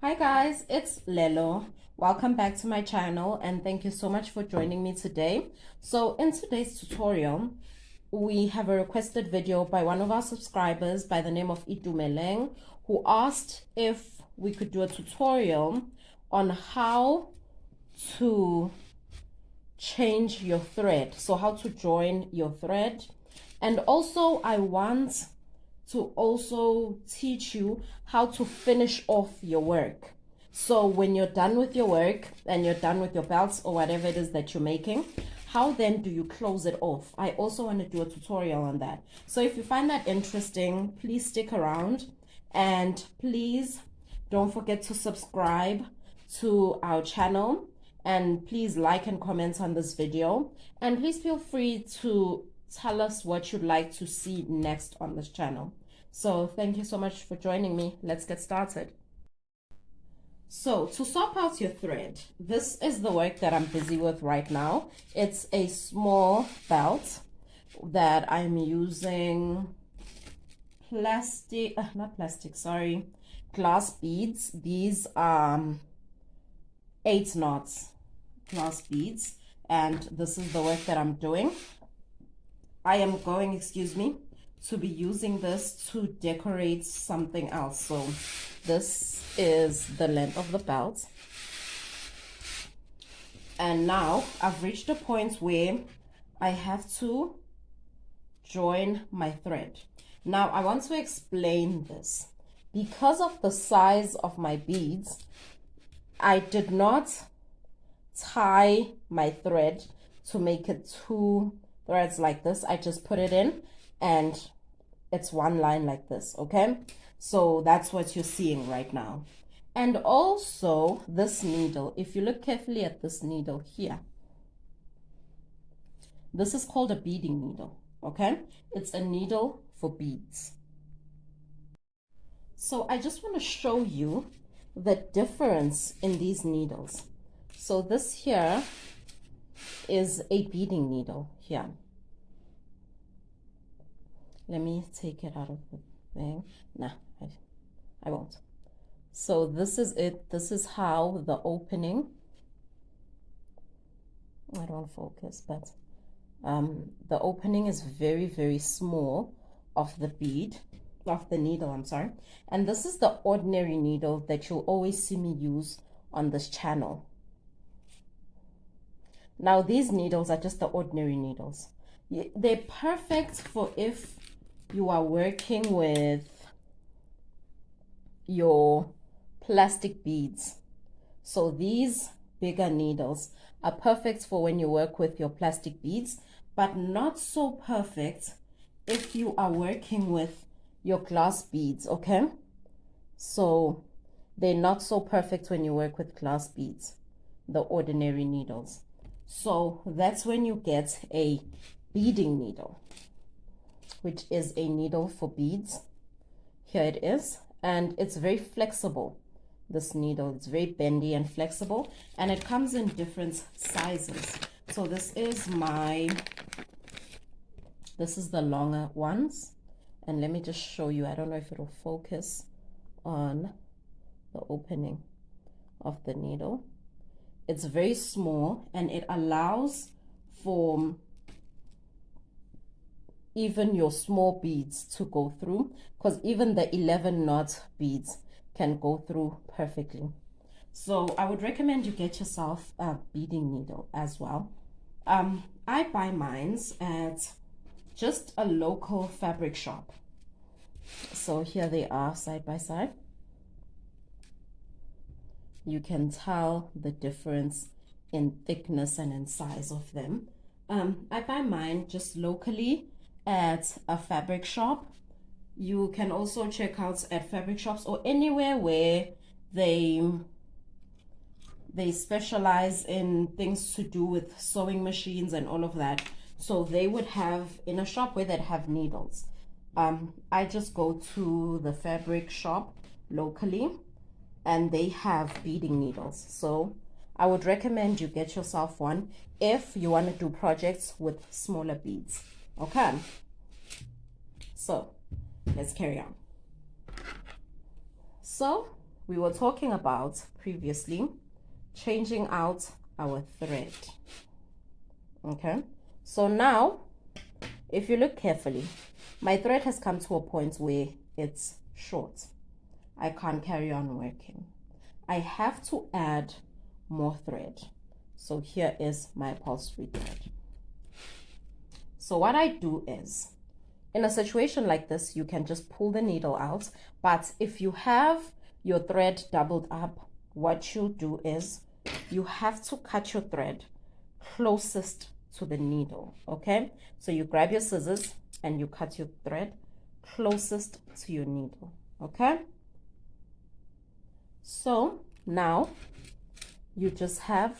Hi guys, it's Lelo. Welcome back to my channel and thank you so much for joining me today. So in today's tutorial, we have a requested video by one of our subscribers by the name of Itumeleng, who asked if we could do a tutorial on how to change your thread. So how to join your thread. And also I want to also teach you how to finish off your work. So when you're done with your work and you're done with your belts or whatever it is that you're making, how then do you close it off? I also want to do a tutorial on that. So if you find that interesting, please stick around and please don't forget to subscribe to our channel and please like and comment on this video, and please feel free to tell us what you'd like to see next on this channel. So thank you so much for joining me. Let's get started. So to swap out your thread, this is the work that I'm busy with right now. It's a small belt that I'm using glass beads. These are 8 knots glass beads, and this is the work that I'm doing. I am going, to be using this to decorate something else. So this is the length of the belt, and now I've reached a point where I have to join my thread. Now I want to explain this. Because of the size of my beads, I did not tie my thread to make it 2 threads like this. I just put it in and it's one line like this, okay? So that's what you're seeing right now. And also this needle, if you look carefully at this needle here, this is called a beading needle, okay? It's a needle for beads. So I just want to show you the difference in these needles. So this here is a beading needle here. Let me take it out of the thing. Nah, I won't. So this is it. This is how the opening, I don't focus, but the opening is very, very small of the bead, of the needle, I'm sorry. And this is the ordinary needle that you'll always see me use on this channel. Now these needles are just the ordinary needles. They're perfect for if you are working with your plastic beads. So these bigger needles are perfect for when you work with your plastic beads, but not so perfect if you are working with your glass beads, okay? So they're not so perfect when you work with glass beads, the ordinary needles. So that's when you get a beading needle, which is a needle for beads. Here it is, and it's very flexible. This needle, it's very bendy and flexible, and it comes in different sizes. So this is the longer ones, and let me just show you. I don't know if it'll focus on the opening of the needle. It's very small and it allows for even your small beads to go through, because even the 11 knot beads can go through perfectly. So I would recommend you get yourself a beading needle as well. I buy mines at just a local fabric shop. So here they are side by side. You can tell the difference in thickness and in size of them. I buy mine just locally at a fabric shop. You can also check out at fabric shops or anywhere where they specialize in things to do with sewing machines and all of that. So they would have in a shop where they'd have needles. I just go to the fabric shop locally and they have beading needles. So I would recommend you get yourself one if you want to do projects with smaller beads. Okay, so let's carry on. So we were talking about previously changing out our thread. Okay, so now if you look carefully, my thread has come to a point where it's short. I can't carry on working. I have to add more thread. So here is my upholstery thread. So what I do is, in a situation like this, you can just pull the needle out. But if you have your thread doubled up, what you do is you have to cut your thread closest to the needle. Okay, so you grab your scissors and you cut your thread closest to your needle. Okay, so now you just have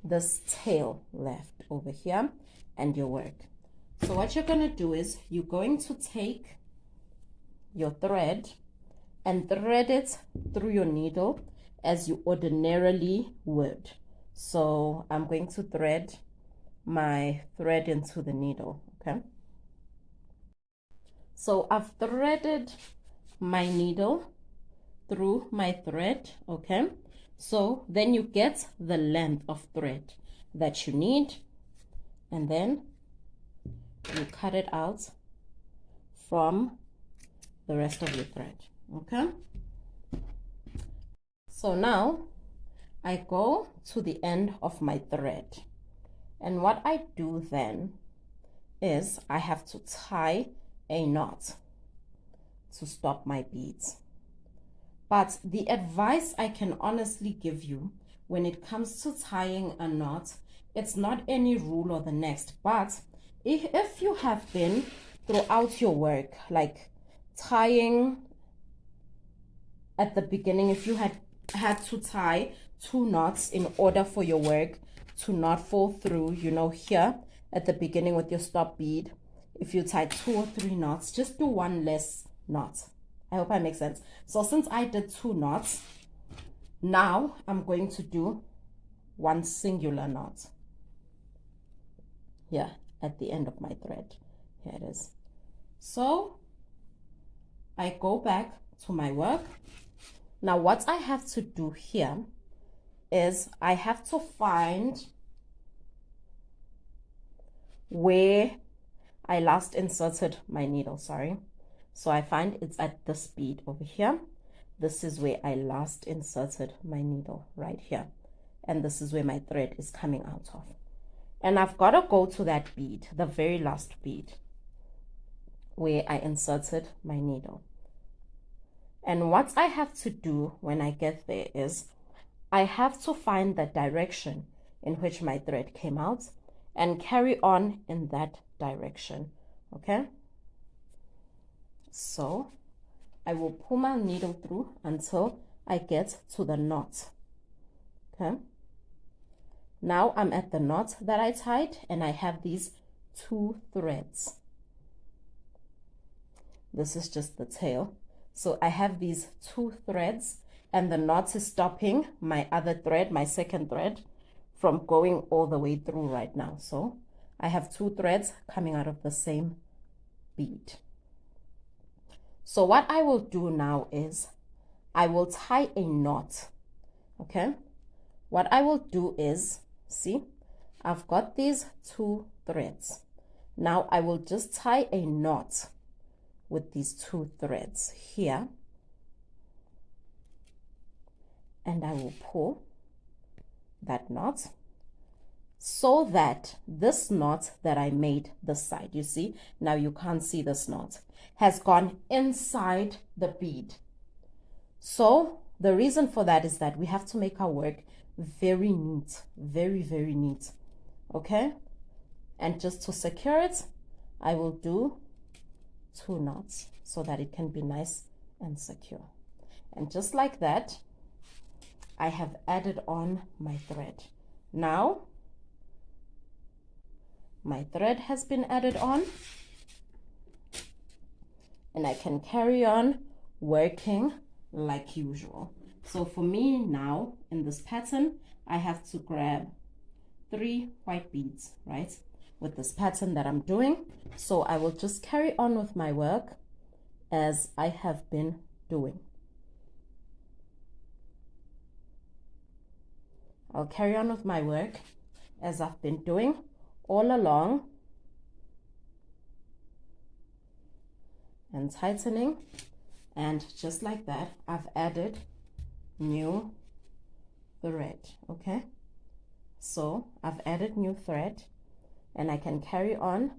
this tail left over here and your work. So what you're going to do is you're going to take your thread and thread it through your needle as you ordinarily would. So I'm going to thread my thread into the needle. Okay, so I've threaded my needle through my thread. Okay, so then you get the length of thread that you need, and then you cut it out from the rest of your thread. Okay, so now I go to the end of my thread, and what I do then is I have to tie a knot to stop my beads. But the advice I can honestly give you when it comes to tying a knot, it's not any rule or the next, but if you have been throughout your work, like tying at the beginning, if you had to tie 2 knots in order for your work to not fall through, you know, here at the beginning with your stop bead, if you tie 2 or 3 knots, just do 1 less knot. I hope I make sense. So since I did 2 knots, now I'm going to do 1 singular knot here at the end of my thread. Here it is. So I go back to my work. Now what I have to do here is I have to find where I last inserted my needle, sorry. So I find it's at this bead over here. This is where I last inserted my needle, right here. And this is where my thread is coming out of. And I've got to go to that bead, the very last bead, where I inserted my needle. And what I have to do when I get there is I have to find the direction in which my thread came out and carry on in that direction. Okay, so I will pull my needle through until I get to the knot. Okay, now I'm at the knot that I tied, and I have these 2 threads. This is just the tail. So I have these 2 threads, and the knot is stopping my other thread, my second thread, from going all the way through right now. So I have 2 threads coming out of the same bead. So what I will do now is I will tie a knot. Okay, what I will do is, see, I've got these 2 threads. Now I will just tie a knot with these 2 threads here, and I will pull that knot so that this knot that I made this side, you see, now you can't see this knot, has gone inside the bead. So the reason for that is that we have to make our work very neat, very, very neat. Okay, and just to secure it, I will do 2 knots so that it can be nice and secure. And just like that, I have added on my thread. Now my thread has been added on, and I can carry on working like usual. So for me now, in this pattern, I have to grab 3 white beads, right, with this pattern that I'm doing. So I will just carry on with my work as I have been doing. I'll carry on with my work as I've been doing all along and tightening, and just like that I've added new thread. Okay, so I've added new thread and I can carry on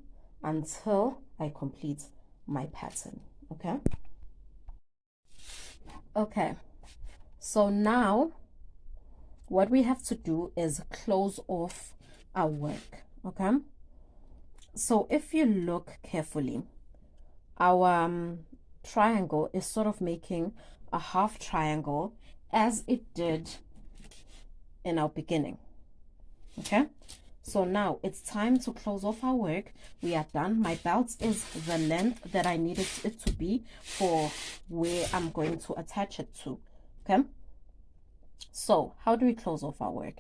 until I complete my pattern. Okay, so now what we have to do is close off our work. Okay, so if you look carefully, our triangle is sort of making a half triangle as it did in our beginning. Okay, so now it's time to close off our work. We are done. My belt is the length that I needed it to be for where I'm going to attach it to. Okay, so how do we close off our work?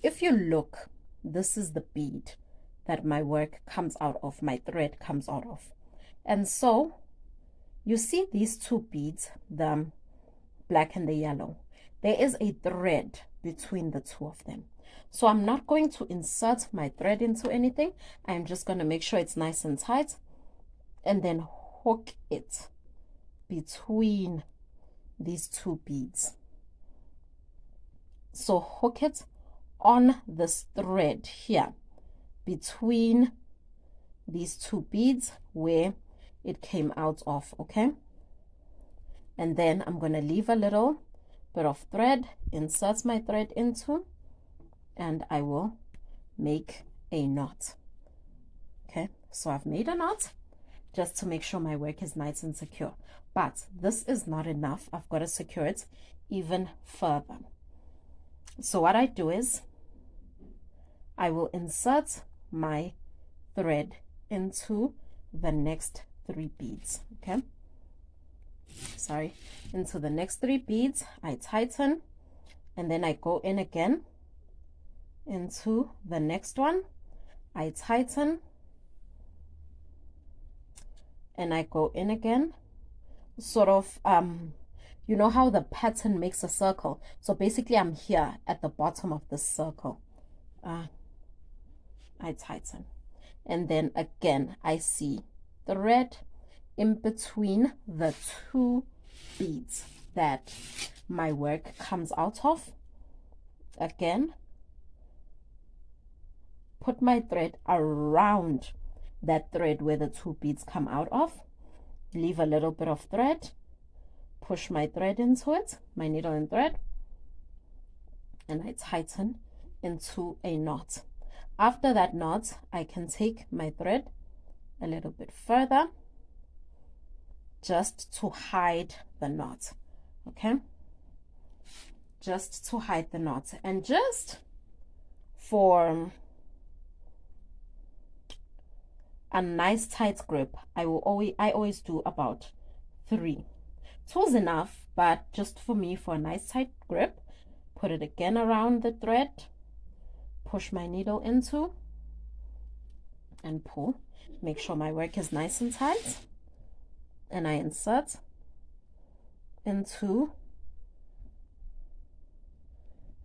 If you look, this is the bead that my work comes out of, my thread comes out of. And so you see these two beads, the black and the yellow, there is a thread between the two of them. So I'm not going to insert my thread into anything. I'm just going to make sure it's nice and tight and then hook it between these two beads. So hook it on this thread here between these two beads where it came out of. Okay, and then I'm going to leave a little bit of thread, insert my thread into, and I will make a knot. Okay, so I've made a knot just to make sure my work is nice and secure, but this is not enough. I've got to secure it even further. So what I do is I will insert my thread into the next 3 beads. Okay, sorry, into the next 3 beads. I tighten and then I go in again into the next one. I tighten and I go in again, sort of you know how the pattern makes a circle. So basically I'm here at the bottom of the circle. I tighten and then again I see thread in between the 2 beads that my work comes out of. Again, put my thread around that thread where the 2 beads come out of, leave a little bit of thread, push my thread into it, my needle and thread, and I tighten into a knot. After that knot, I can take my thread a little bit further just to hide the knot. Okay, just to hide the knot, and just for a nice tight grip, I always do about 3. 2 is enough, but just for me, for a nice tight grip, put it again around the thread, push my needle into and pull. Make sure my work is nice and tight, and I insert into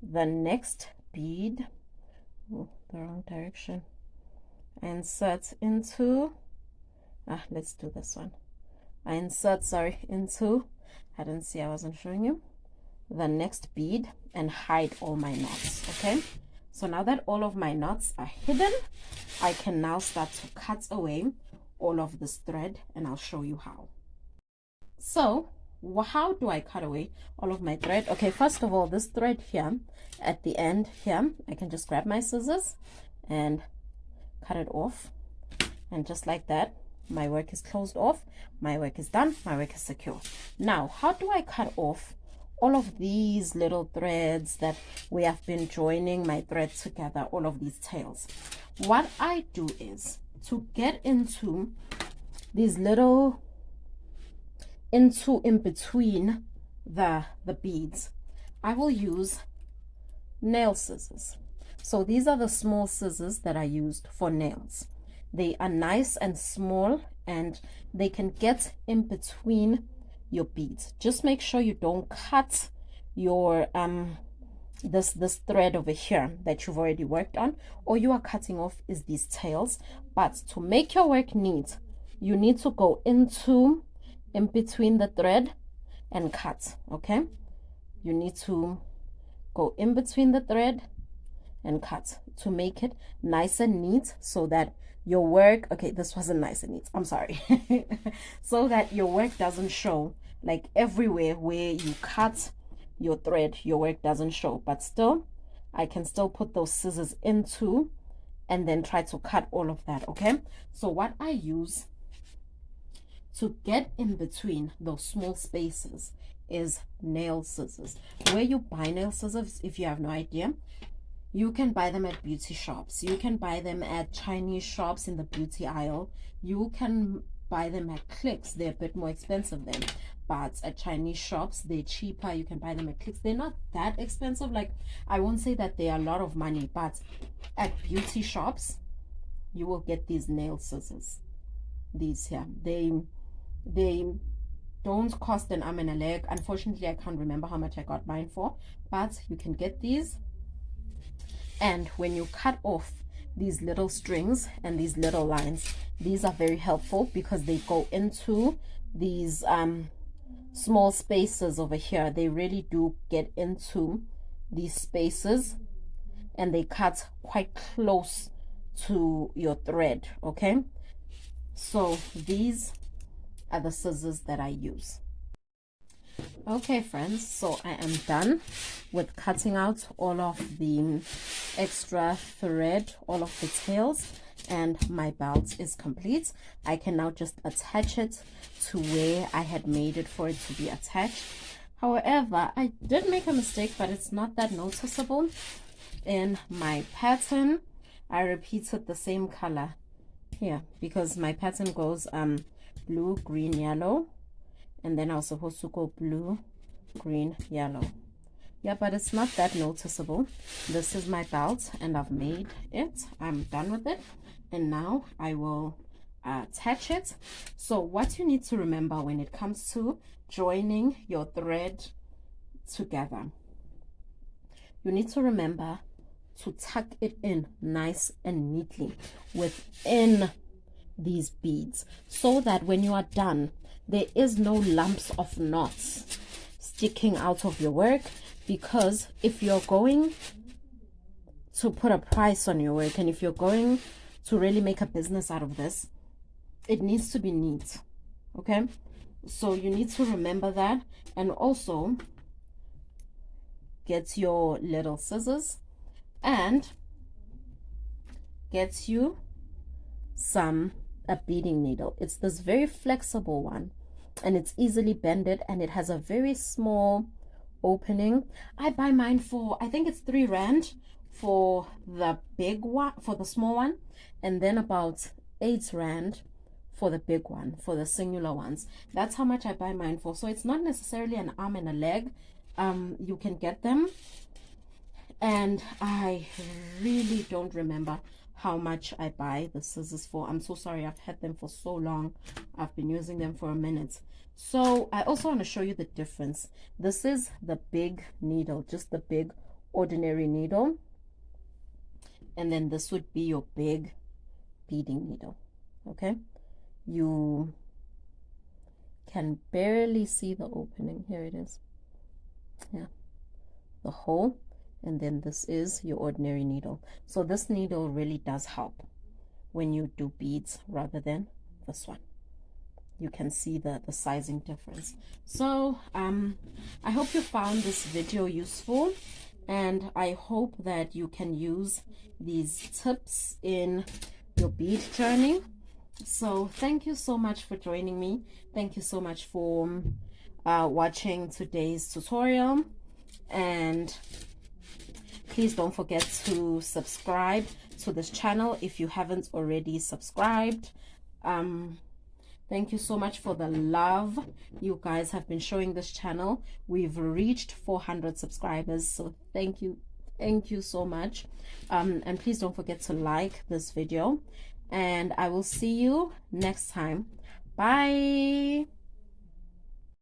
the next bead. Oh, the wrong direction. I insert into let's do this one. I insert, sorry, into, I didn't see, I wasn't showing you, the next bead and hide all my knots. Okay, so now that all of my knots are hidden, I can now start to cut away all of this thread, and I'll show you how. So how do I cut away all of my thread? Okay, first of all, this thread here at the end here, I can just grab my scissors and cut it off, and just like that, my work is closed off, my work is done, my work is secure. Now, how do I cut off all of these little threads that we have been joining my thread together, all of these tails? What I do is, to get into these little, in between the beads, I will use nail scissors. So these are the small scissors that I used for nails. They are nice and small, and they can get in between your beads. Just make sure you don't cut your this thread over here that you've already worked on. All you are cutting off is these tails. But to make your work neat, you need to go in between the thread and cut. Okay, you need to go in between the thread and cut to make it nice and neat, so that your work, okay, this wasn't nice and neat, I'm sorry, so that your work doesn't show. Like everywhere where you cut your thread, your work doesn't show. But still, I can still put those scissors into and then try to cut all of that. Okay, so what I use to get in between those small spaces is nail scissors. Where you buy nail scissors, if you have no idea, you can buy them at beauty shops. You can buy them at Chinese shops in the beauty aisle. You can buy them at Clicks. They're a bit more expensive then, but at Chinese shops they're cheaper. You can buy them at Clicks. They're not that expensive. Like, I won't say that they are a lot of money, but at beauty shops you will get these nail scissors. These here, they don't cost an arm and a leg. Unfortunately, I can't remember how much I got mine for, but you can get these. And when you cut off these little strings and these little lines, these are very helpful because they go into these small spaces over here. They really do get into these spaces, and they cut quite close to your thread. Okay, so these are the scissors that I use. Okay friends, so I am done with cutting out all of the extra thread, all of the tails, and my belt is complete. I can now just attach it to where I had made it for it to be attached. However, I did make a mistake, but it's not that noticeable. In my pattern, I repeated the same color here because my pattern goes blue, green, yellow, and then I was supposed to go blue, green, yellow. Yeah, but it's not that noticeable. This is my belt and I've made it. I'm done with it, and now I will attach it. So what you need to remember when it comes to joining your thread together, you need to remember to tuck it in nice and neatly within these beads, so that when you are done, there is no lumps of knots sticking out of your work. Because if you're going to put a price on your work, and if you're going to really make a business out of this, it needs to be neat. Okay, so you need to remember that. And also get your little scissors and get you a beading needle. It's this very flexible one, and it's easily bended, and it has a very small opening. I buy mine for, I think it's 3 rand for the big one, for the small one, and then about 8 rand for the big one, for the singular ones. That's how much I buy mine for. So it's not necessarily an arm and a leg. You can get them, and I really don't remember how much I buy the scissors for. I'm so sorry, I've had them for so long. I've been using them for a minute. So I also want to show you the difference. This is the big needle, just the big ordinary needle, and then this would be your big beading needle. Okay, you can barely see the opening. Here it is. Yeah, the hole. And then this is your ordinary needle. So this needle really does help when you do beads rather than this one. You can see the sizing difference. So I hope you found this video useful, and I hope that you can use these tips in your bead journey. So thank you so much for joining me. Thank you so much for watching today's tutorial, and please don't forget to subscribe to this channel if you haven't already subscribed. Thank you so much for the love you guys have been showing this channel. We've reached 400 subscribers, so thank you so much. And please don't forget to like this video, and I will see you next time. Bye.